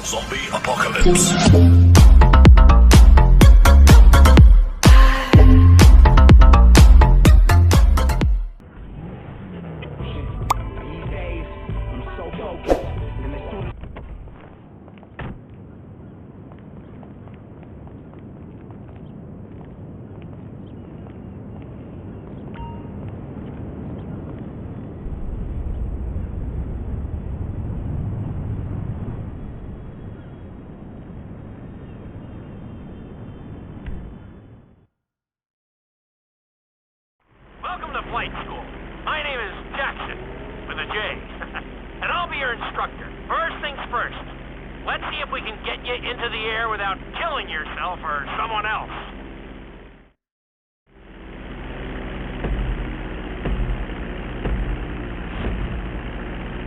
Zombie Apocalypse. Welcome to flight school. My name is Jackson, with a J. And I'll be your instructor. First things first. Let's see if we can get you into the air without killing yourself or someone else.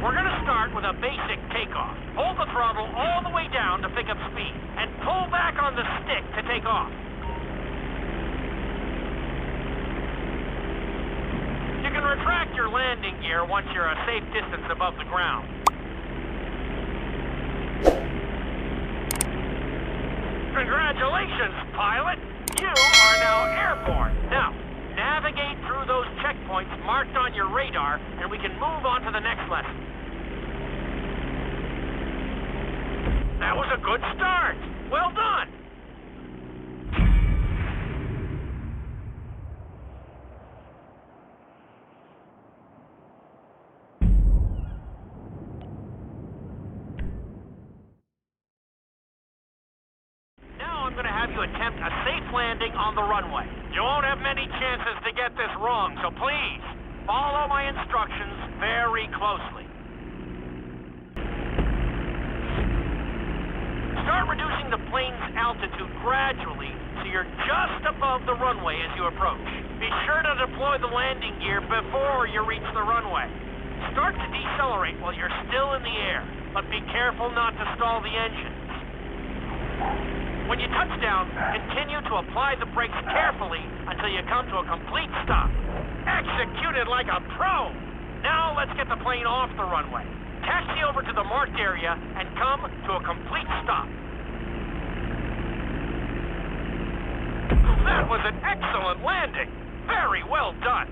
We're gonna start with a basic takeoff. Hold the throttle all the way down to pick up speed, and pull back on the stick to take off. You can retract your landing gear once you're a safe distance above the ground. Congratulations, pilot! You are now airborne. Now, navigate through those checkpoints marked on your radar, and we can move on to the next lesson. That was a good start. Well done. I'm going to have you attempt a safe landing on the runway. You won't have many chances to get this wrong, so please, follow my instructions very closely. Start reducing the plane's altitude gradually so you're just above the runway as you approach. Be sure to deploy the landing gear before you reach the runway. Start to decelerate while you're still in the air, but be careful not to stall the engines. When you touch down, continue to apply the brakes carefully until you come to a complete stop. Executed like a pro! Now let's get the plane off the runway. Taxi over to the marked area and come to a complete stop. That was an excellent landing. Very well done.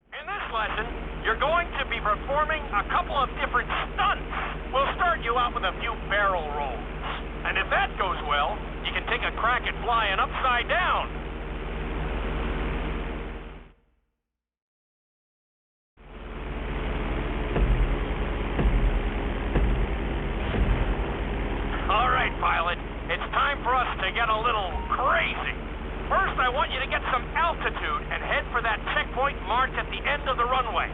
In this lesson, you're going to be performing a couple of different stunts. We'll start you out with a few barrel rolls. And if that goes well, you can take a crack at flying upside down. All right, pilot. It's time for us to get a little crazy. First, I want you to get some altitude and head for that checkpoint marked at the end of the runway.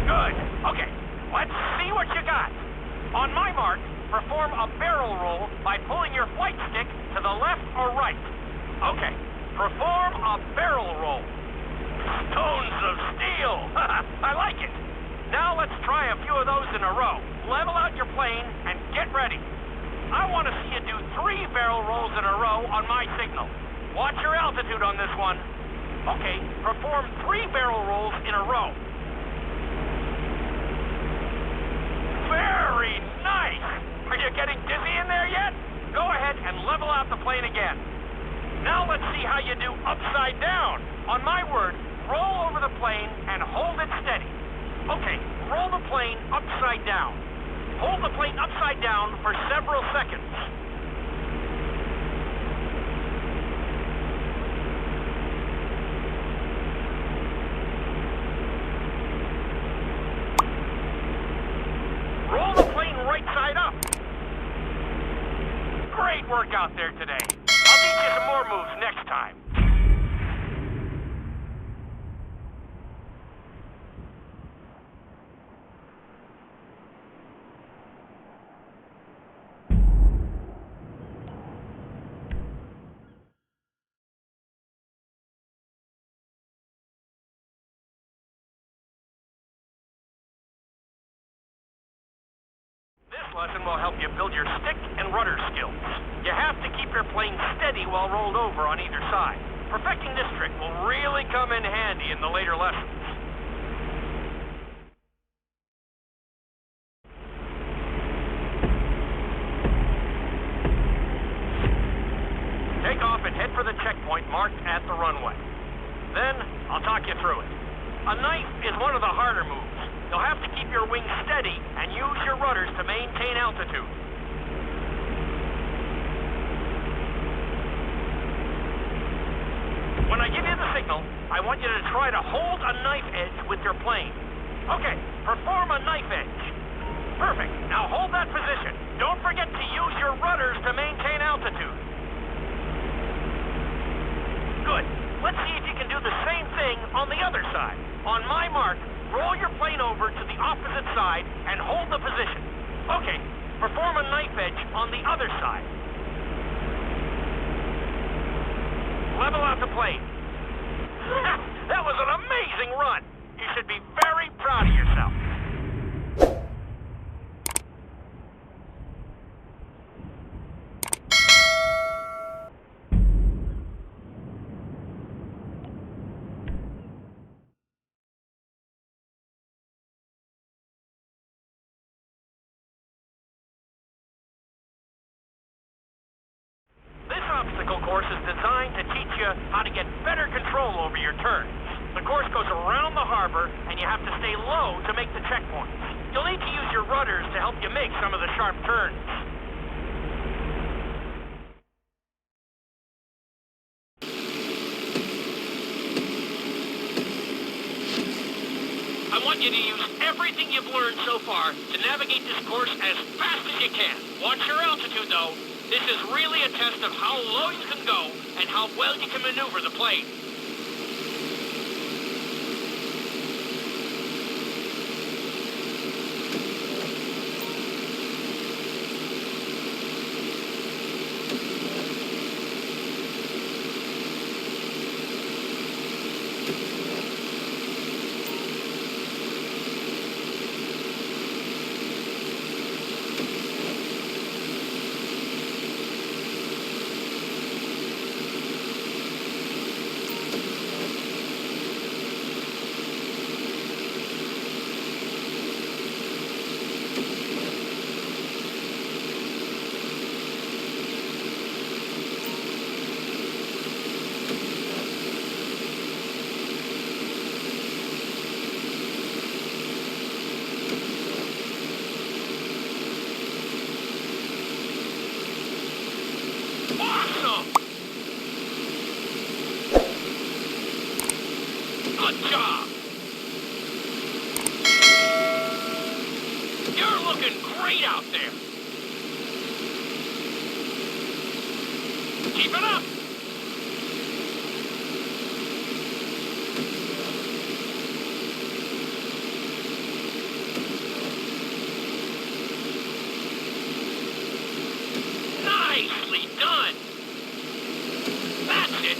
Good. Okay, let's see what you got. On my mark, perform a barrel roll by pulling your flight stick to the left or right. Okay, perform a barrel roll. Stones of steel. I like it. Now let's try a few of those in a row. Level out your plane and get ready. I want to see you do 3 barrel rolls in a row on my signal. Watch your altitude on this one. Okay, perform 3 barrel rolls in a row. Very nice! Are you getting dizzy in there yet? Go ahead and level out the plane again. Now let's see how you do upside down. On my word, roll over the plane and hold it steady. Okay, roll the plane upside down. Hold the plane upside down for several seconds. Roll the plane right side up. Great work out there today. I'll teach you some more moves next time. lesson will help you build your stick and rudder skills. You have to keep your plane steady while rolled over on either side. Perfecting this trick will really come in handy in the later lessons. Take off and head for the checkpoint marked at the runway. Then, I'll talk you through it. A knife is one of the harder moves. You'll have to keep your wings steady and use your rudders to maintain altitude. When I give you the signal, I want you to try to hold a knife edge with your plane. Okay, perform a knife edge. Perfect. Now hold that position. Don't forget to use your rudders to maintain altitude. Good. Let's see if you can do the same thing on the other side. On my mark, roll your plane over to the opposite side and hold the position. Okay, perform a knife edge on the other side. Level out the plane. That was an amazing run. You should be very proud of yourself. This obstacle course is designed to teach you how to get better control over your turns. The course goes around the harbor, and you have to stay low to make the checkpoints. You'll need to use your rudders to help you make some of the sharp turns. I want you to use everything you've learned so far to navigate this course as fast as you can. Watch your altitude, though. This is really a test of how low you can go and how well you can maneuver the plane. Awesome! Good job! You're looking great out there! Keep it up! Nicely done! That's it!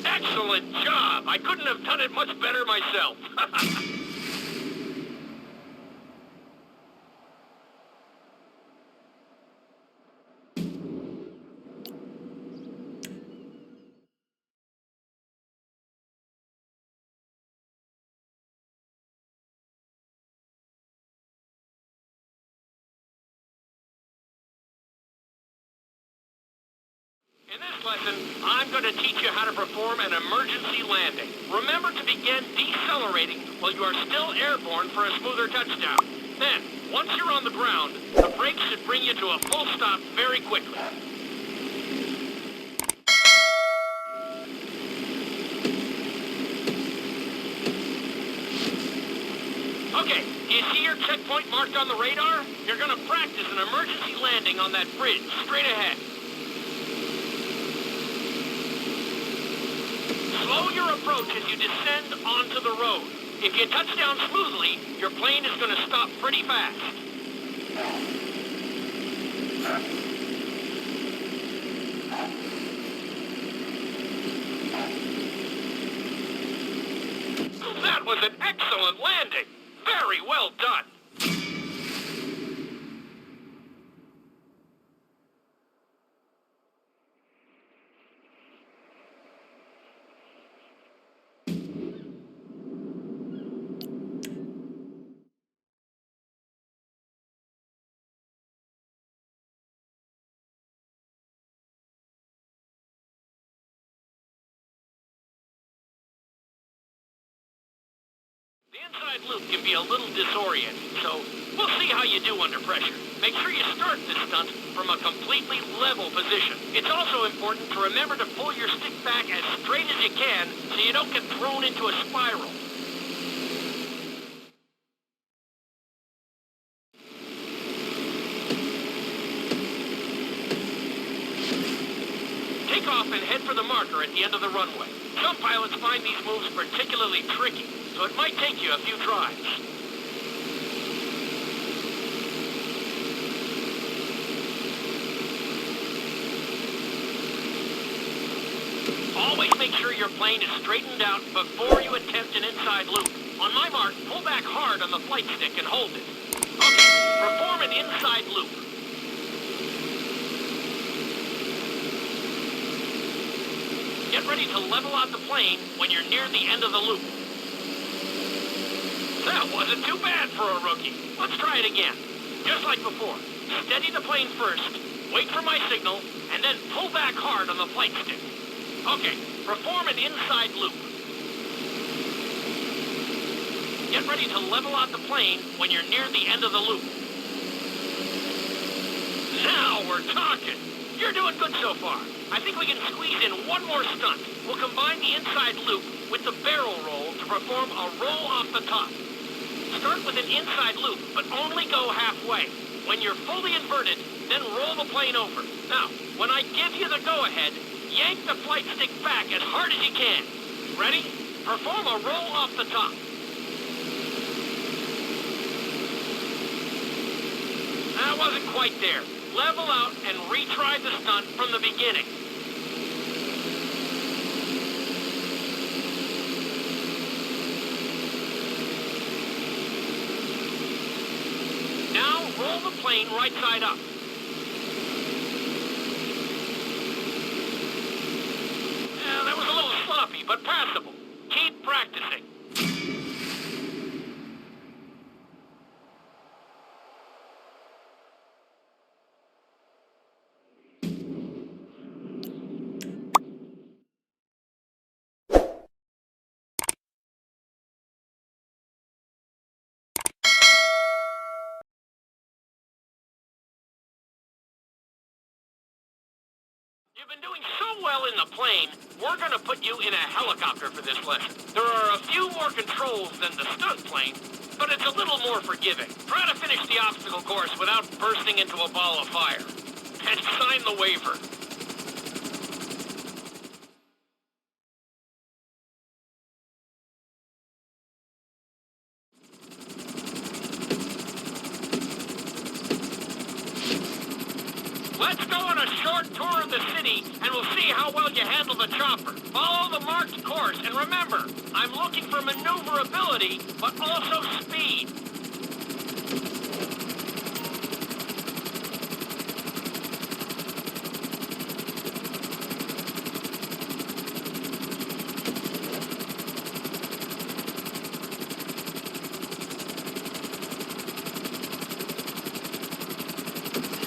Excellent job! I couldn't have done it much better myself. In this lesson, I'm going to teach you how to perform an emergency landing. Remember to begin decelerating while you are still airborne for a smoother touchdown. Then, once you're on the ground, the brakes should bring you to a full stop very quickly. Okay, do you see your checkpoint marked on the radar? You're gonna practice an emergency landing on that bridge, straight ahead. Slow your approach as you descend onto the road. If you touch down smoothly, your plane is gonna stop pretty fast. That was an excellent landing. Very well done. The inside loop can be a little disorienting, so we'll see how you do under pressure. Make sure you start this stunt from a completely level position. It's also important to remember to pull your stick back as straight as you can so you don't get thrown into a spiral. Take off and head for the marker at the end of the runway. Some pilots find these moves particularly tricky, so it might take you a few tries. Always make sure your plane is straightened out before you attempt an inside loop. On my mark, pull back hard on the flight stick and hold it. Okay, perform an inside loop. Get ready to level out the plane when you're near the end of the loop. That wasn't too bad for a rookie. Let's try it again. Just like before. Steady the plane first, wait for my signal, and then pull back hard on the flight stick. Okay, perform an inside loop. Get ready to level out the plane when you're near the end of the loop. Now we're talking. You're doing good so far. I think we can squeeze in one more stunt. We'll combine the inside loop with the barrel roll to perform a roll off the top. Start with an inside loop, but only go halfway. When you're fully inverted, then roll the plane over. Now, when I give you the go-ahead, yank the flight stick back as hard as you can. Ready? Perform a roll off the top. That wasn't quite there. Level out and retry the stunt from the beginning. Now roll the plane right side up. That was a little sloppy, but passable. Keep practicing. You've been doing so well in the plane, we're going to put you in a helicopter for this lesson. There are a few more controls than the stunt plane, but it's a little more forgiving. Try to finish the obstacle course without bursting into a ball of fire. And sign the waiver. Let's go on a short tour of the city, and we'll see how well you handle the chopper. Follow the marked course, and remember, I'm looking for maneuverability, but also speed.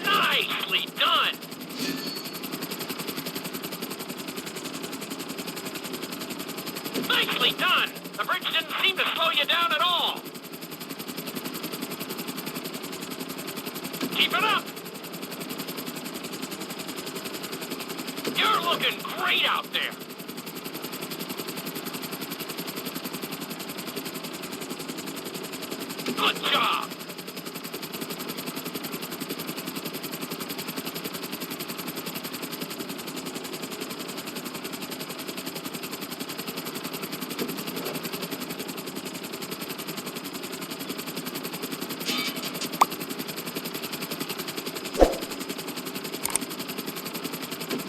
Nicely done! Nicely done! The bridge didn't seem to slow you down at all. Keep it up! You're looking great out there! Good job!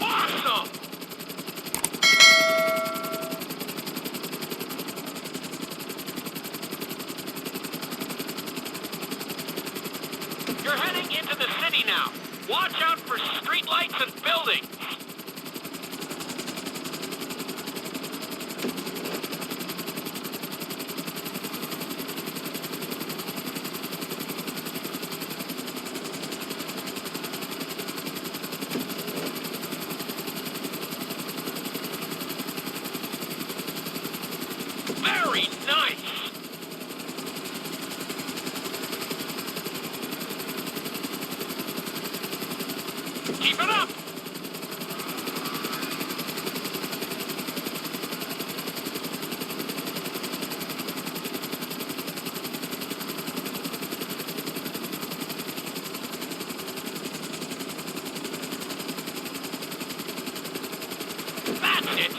Awesome! You're heading into the city now. Watch out for streetlights and buildings. Very nice. Keep it up! That's it!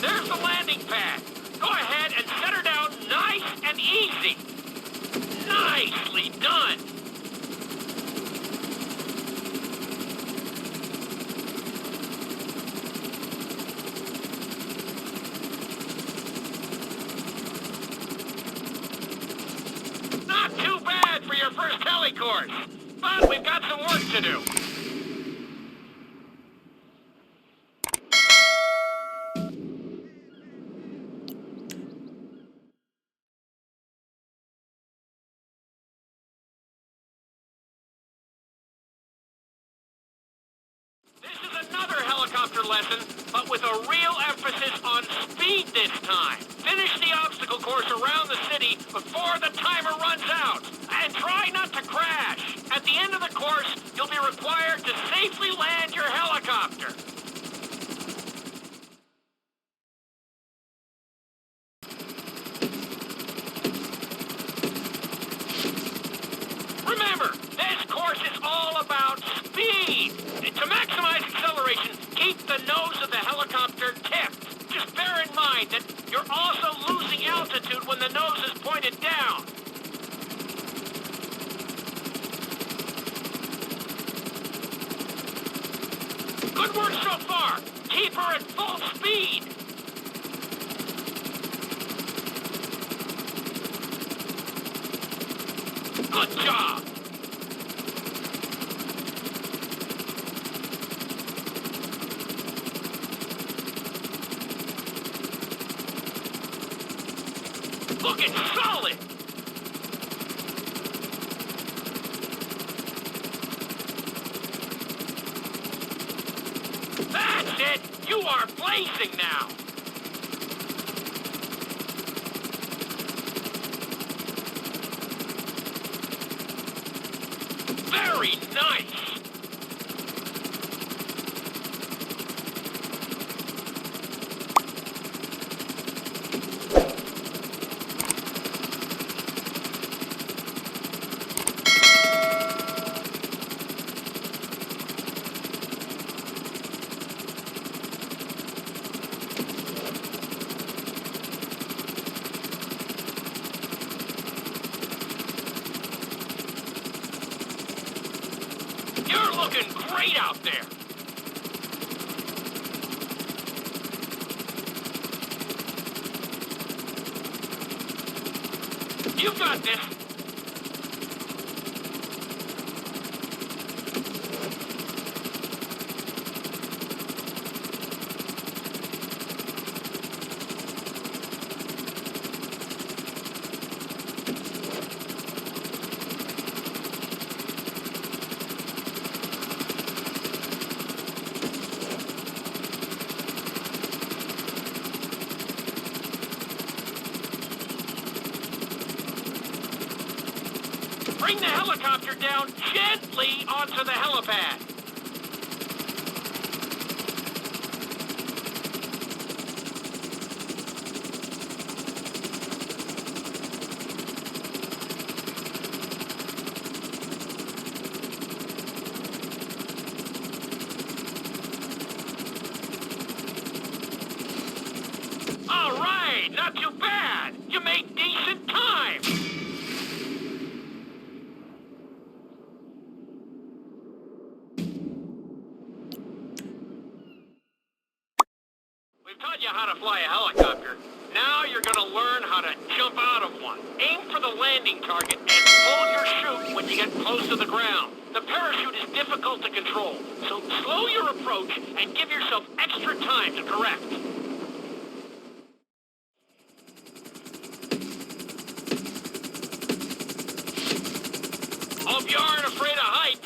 There's the landing pad. Go ahead and set her down nice and easy. Nicely done. Not too bad for your first heli course, but we've got some work to do. This is another helicopter lesson, but with a real emphasis on speed this time. Finish the obstacle course around the city before the timer runs out. And try not to crash. At the end of the course, you'll be required to safely land your helicopter. Remember, this course is all about speed. To maximize acceleration, keep the nose of the helicopter tipped. Just bear in mind that you're also losing altitude when the nose is pointed down. Good work so far. Keep her at full speed. Good job. Looking solid! That's it! You are blazing now! Very nice! You're looking great out there! You got this! Bring the helicopter down gently onto the helipad. All right, not too bad. You made decent time. We've taught you how to fly a helicopter. Now you're gonna learn how to jump out of one. Aim for the landing target and pull your chute when you get close to the ground. The parachute is difficult to control, so slow your approach and give yourself extra time to correct. Hope you aren't afraid of heights.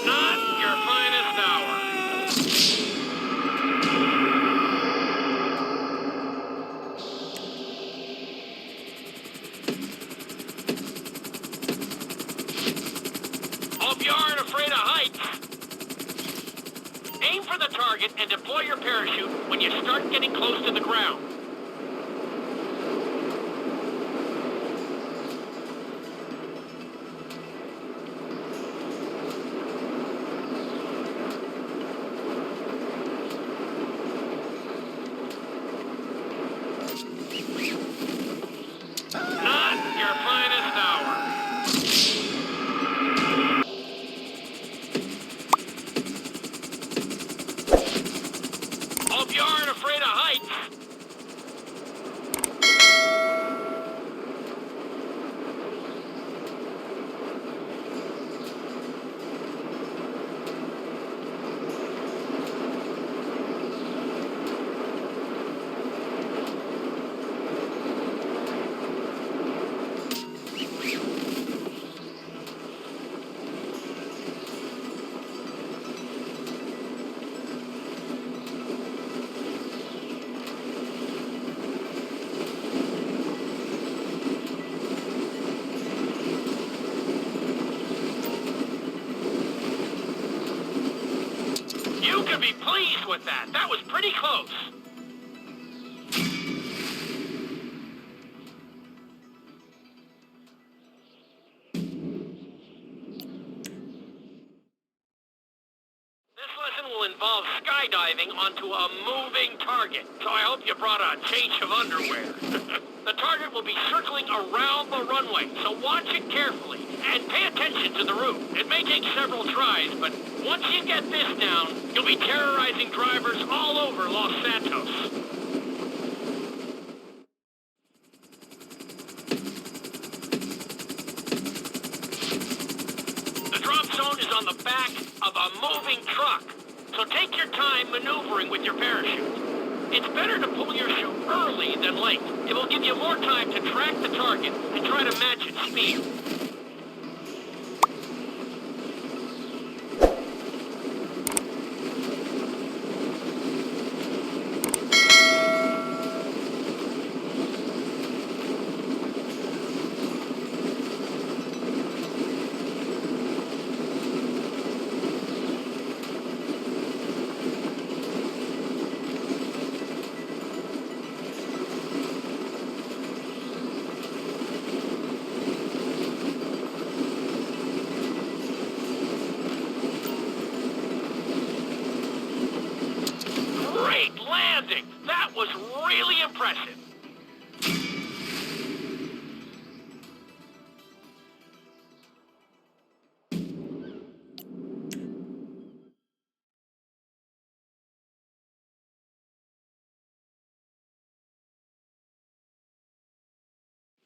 Not your finest hour. Hope you aren't afraid of heights. Aim for the target and deploy your parachute when you start getting close to the ground. Not your finest hour. Hope you aren't afraid of heights. You can be pleased with that. That was pretty close. This lesson will involve skydiving onto a moving target, so I hope you brought a change of underwear. The target will be circling around the runway, so watch it carefully and pay attention to the route. It may take several tries, but once you get this down, you'll be terrorizing drivers all over Los Santos. The drop zone is on the back of a moving truck, so take your time maneuvering with your parachute. It's better to pull your chute early than late. It will give you more time to track the target and try to match its speed. landing. That was really impressive.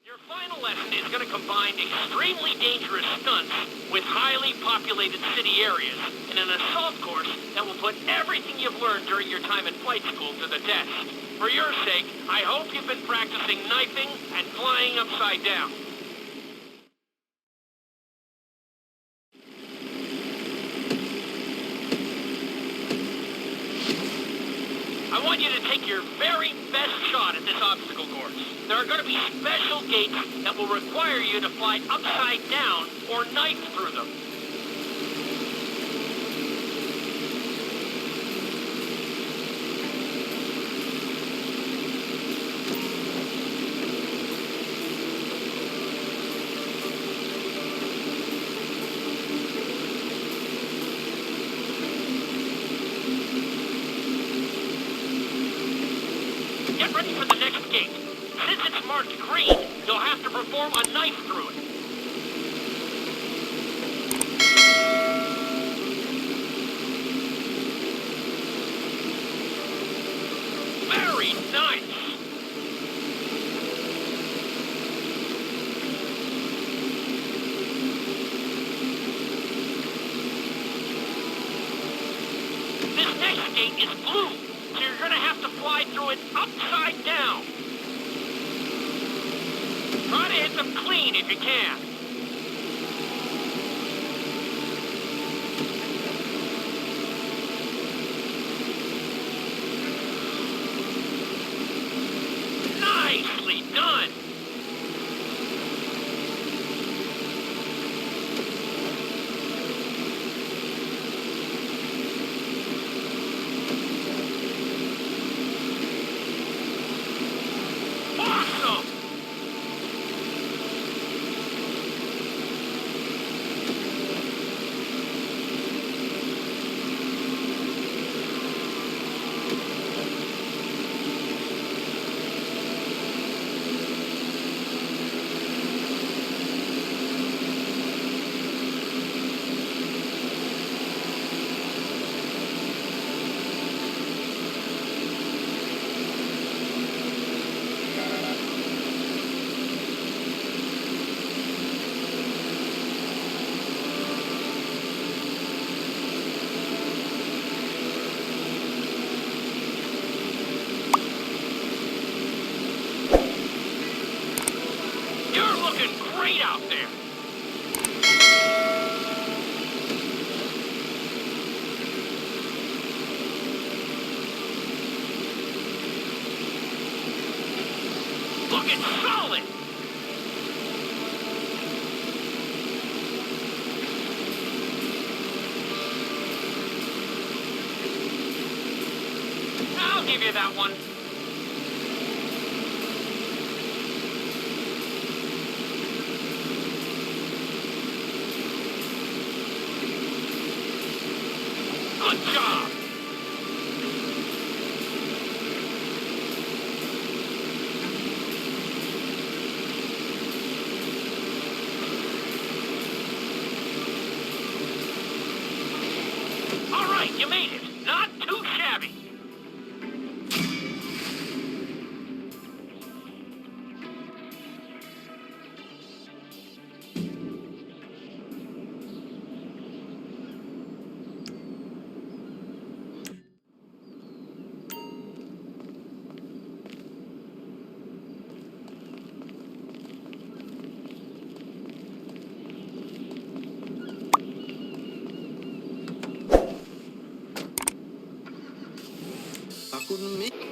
Your final lesson is going to combine extremely dangerous stunts with highly populated city areas in an assault course that will put everything you've learned during your time in flight school to the test. For your sake, I hope you've been practicing knifing and flying upside down. I want you to take your very best shot at this obstacle course. There are going to be special gates that will require you to fly upside down or knife through them. Get ready for the next gate. Since it's marked green, you'll have to perform a knife through it. Very nice! This next gate is blue, so you're gonna have to fly through it upside down. Try to hit them clean if you can. Nicely done! Awesome! You're looking great out there! Looking solid! I'll give you that one. Good job! All right, you made it. Not too shabby. I couldn't make